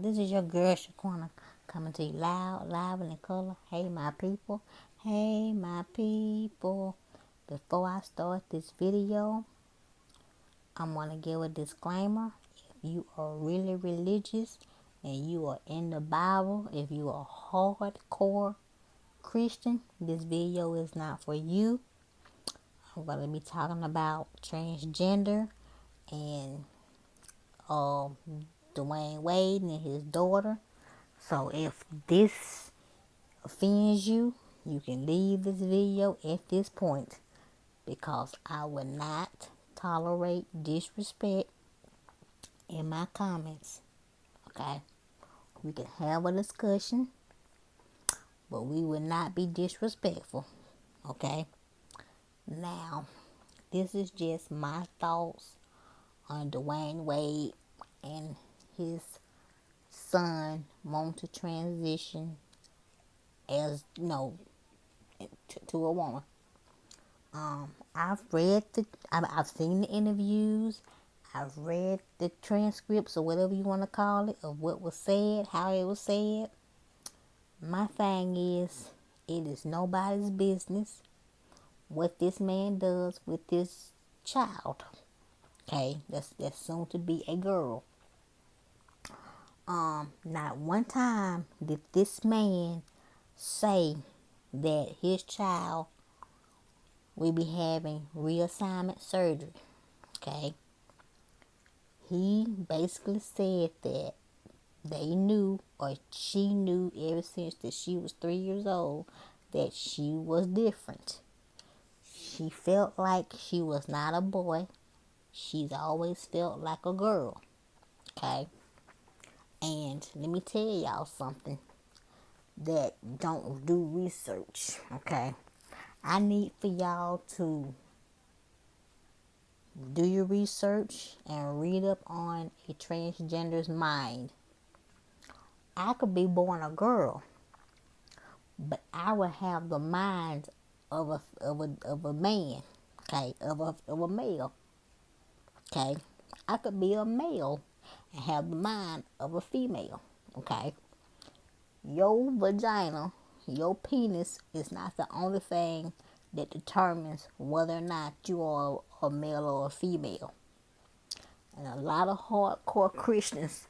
This is your girl Shaquena coming to you loud, live, and in color. Hey, my people. Hey, my people. Before I start this video, I'm going to give a disclaimer. If you are really religious and you are in the Bible, if you are hardcore Christian, this video is not for you. I'm going to be talking about transgender and Dwayne Wade and his daughter. So if this offends you, you can leave this video at this point, because I will not tolerate disrespect in my comments. Okay? We can have a discussion, but we will not be disrespectful. Okay? Now, this is just my thoughts on Dwayne Wade and his son want to transition as to a woman. I've seen the interviews, I've read the transcripts or whatever you want to call it of what was said, how it was said. My thing is, it is nobody's business what this man does with this child. Okay, that's soon to be a girl. Not one time did this man say that his child will be having reassignment surgery. Okay, he basically said that they knew, or she knew ever since that she was 3 years old, that she was different. She felt like she was not a boy. She's always felt like a girl. Okay, and let me tell y'all something that don't do research. Okay, I need for y'all to do your research and read up on a transgender's mind. I could be born a girl, but I will have the mind of a man. Okay, of a male. Okay, I could be a male and have the mind of a female. Okay, your vagina, your penis is not the only thing that determines whether or not you are a male or a female. And a lot of hardcore Christians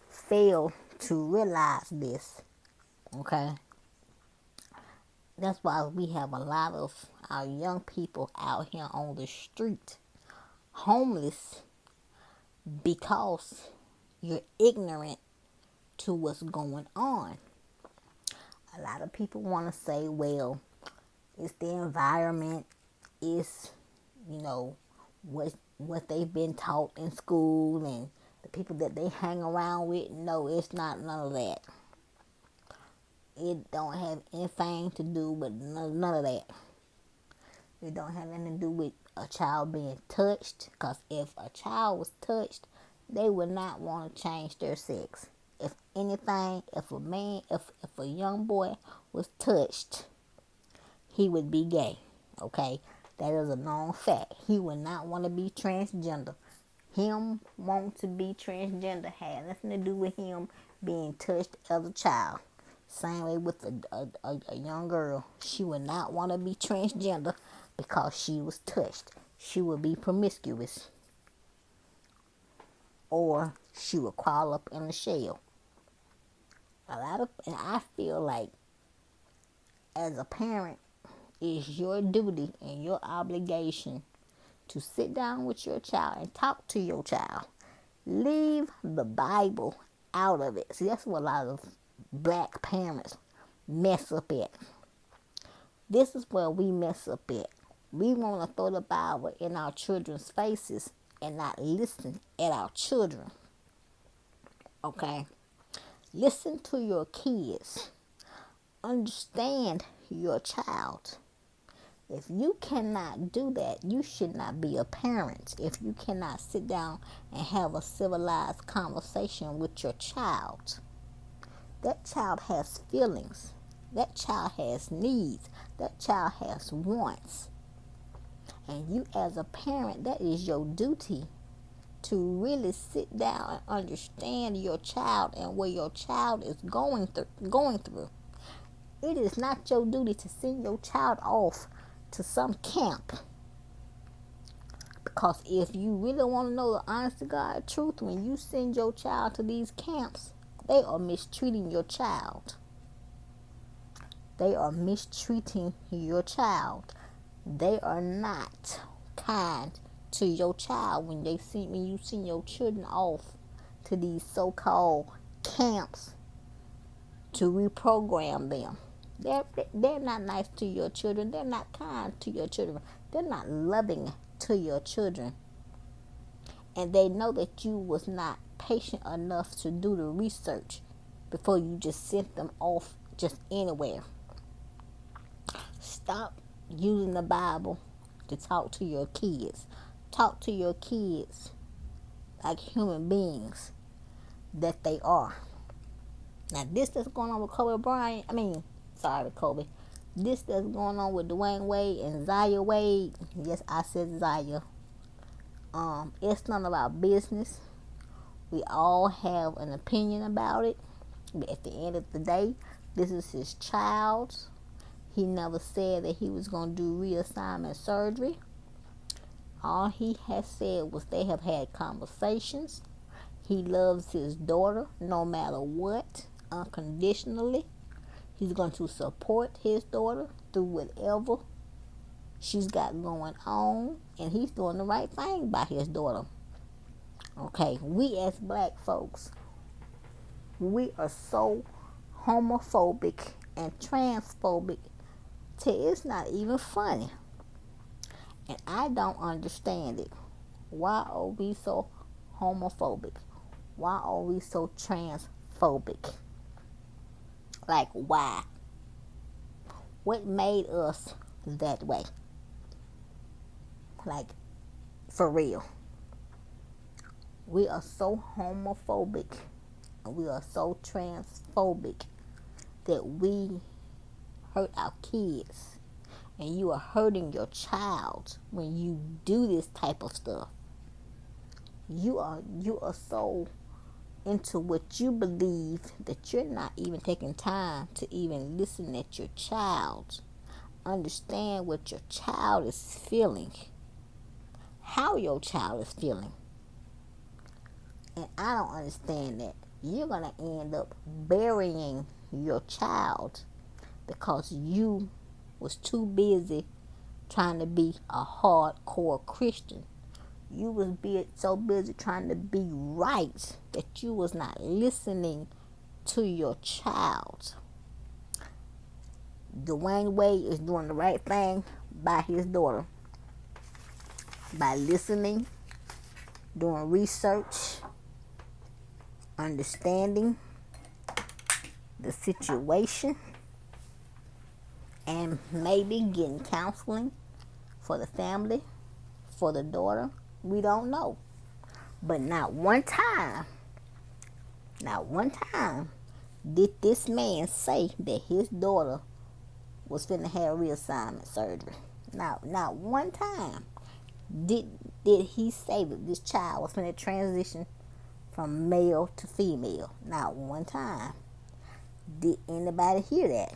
fail to realize this. Okay? That's why we have a lot of our young people out here on the street, homeless, because you're ignorant to what's going on. A lot of people want to say, well, it's the environment, it's, what they've been taught in school and the people that they hang around with. No, it's not none of that. It don't have anything to do with none of that. It don't have anything to do with a child being touched, because if a child was touched, they would not want to change their sex. If anything, if a young boy was touched, he would be gay. Okay, that is a known fact. He would not want to be transgender. Him wanting to be transgender had nothing to do with him being touched as a child. Same way with a young girl. She would not want to be transgender because she was touched. She would be promiscuous, or she would crawl up in a shell. And I feel like, as a parent, it's your duty and your obligation to sit down with your child and talk to your child. Leave the Bible out of it. See, that's what a lot of black parents mess up at. This is where we mess up at. We want to throw the Bible in our children's faces and not listen at our children. Okay? Listen to your kids. Understand your child. If you cannot do that, you should not be a parent. If you cannot sit down and have a civilized conversation with your child. That child has feelings. That child has needs. That child has wants. And you, as a parent, that is your duty to really sit down and understand your child and what your child is going through. It is not your duty to send your child off to some camp. Because if you really want to know the honest to God truth, when you send your child to these camps, they are mistreating your child. They are mistreating your child. They are not kind to your child when you send your children off to these so-called camps to reprogram them. They're not nice to your children. They're not kind to your children. They're not loving to your children. And they know that you was not patient enough to do the research before you just sent them off just anywhere. Stop using the Bible to talk to your kids. Talk to your kids like human beings that they are. Now, this that's going on with Kobe. This that's going on with Dwayne Wade and Zaya Wade. Yes, I said Zaya. It's none of our business. We all have an opinion about it. But at the end of the day, this is his child. He never said that he was going to do reassignment surgery. All he has said was they have had conversations. He loves his daughter no matter what, unconditionally. He's going to support his daughter through whatever she's got going on. And he's doing the right thing by his daughter. Okay, we as black folks, we are so homophobic and transphobic till it's not even funny. And I don't understand it. Why are we so homophobic? Why are we so transphobic? Like, why? What made us that way? Like, for real. We are so homophobic and we are so transphobic that we hurt our kids. And you are hurting your child when you do this type of stuff. You are so into what you believe that you're not even taking time to even listen at your child. Understand what your child is feeling. How your child is feeling. And I don't understand that. You're going to end up burying your child because you was too busy trying to be a hardcore Christian. You was so busy trying to be right that you was not listening to your child. Dwayne Wade is doing the right thing by his daughter. By listening, doing research, understanding the situation, and maybe getting counseling for the family, for the daughter. We don't know. But not one time did this man say that his daughter was finna have reassignment surgery. Not one time did he say that this child was finna transition from male to female. Not one time did anybody hear that.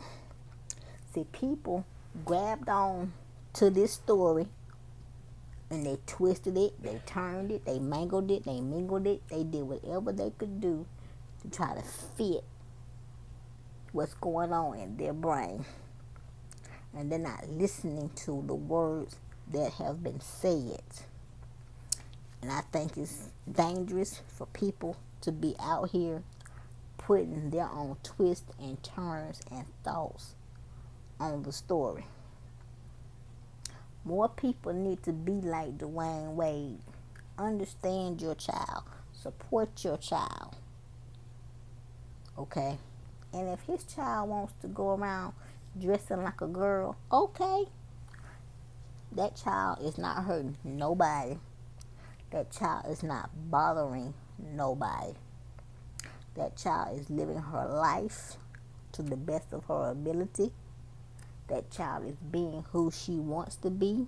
See, people grabbed on to this story and they twisted it, they turned it, they mangled it, they mingled it, they did whatever they could do to try to fit what's going on in their brain. And they're not listening to the words that have been said. And I think it's dangerous for people to be out here putting their own twists and turns and thoughts on the story. More people need to be like Dwayne Wade. Understand your child. Support your child. Okay? And if his child wants to go around dressing like a girl, okay. That child is not hurting nobody. That child is not bothering nobody. That child is living her life to the best of her ability. That child is being who she wants to be,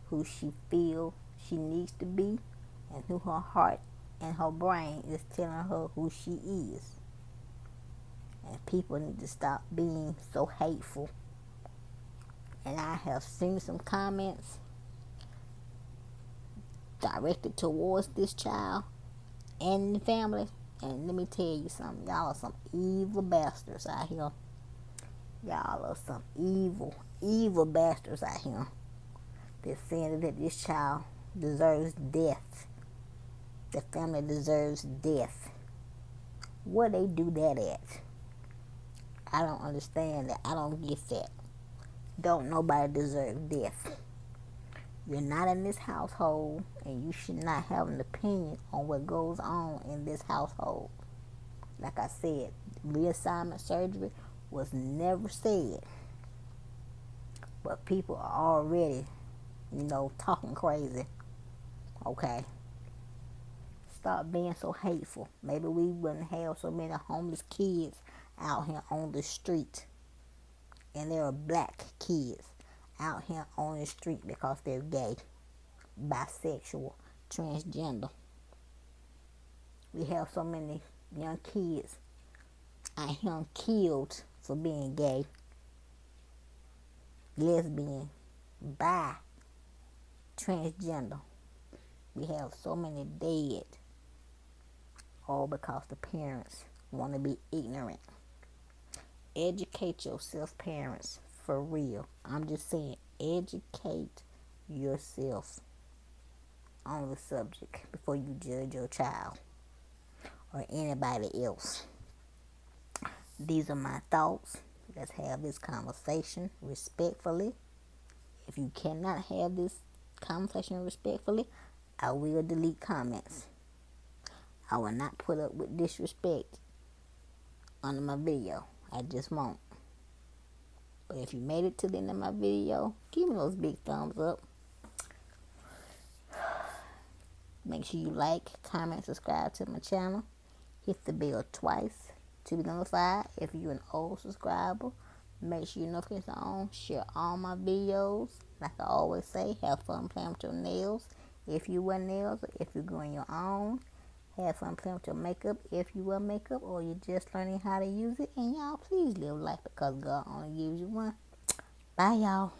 who she feels she needs to be, and who her heart and her brain is telling her who she is. And people need to stop being so hateful. And I have seen some comments directed towards this child and the family. And let me tell you something. Y'all are some evil bastards out here. Y'all are some evil, evil bastards out here. They're saying that this child deserves death. The family deserves death. Where they do that at? I don't understand that. I don't get that. Don't nobody deserve death. You're not in this household, and you should not have an opinion on what goes on in this household. Like I said, reassignment surgery was never said. But people are already, talking crazy. Okay? Stop being so hateful. Maybe we wouldn't have so many homeless kids out here on the street. And there are black kids out here on the street because they're gay, bisexual, transgender. We have so many young kids out here killed for being gay, lesbian, bi, transgender. We have so many dead, all because the parents want to be ignorant. Educate yourself, parents, for real. I'm just saying, educate yourself on the subject before you judge your child or anybody else. These are my thoughts. Let's have this conversation respectfully. If you cannot have this conversation respectfully, I will delete comments. I will not put up with disrespect under my video. I just won't. But if you made it to the end of my video, give me those big thumbs up. Make sure you like, comment, subscribe to my channel. Hit the bell twice to be notified. If you're an old subscriber, make sure your notifications are on. Share all my videos. Like I always say, have fun playing with your nails if you wear nails, or if you're going your own. Have fun playing with your makeup if you wear makeup, or you're just learning how to use it. And y'all, please live life because God only gives you one. Bye, y'all.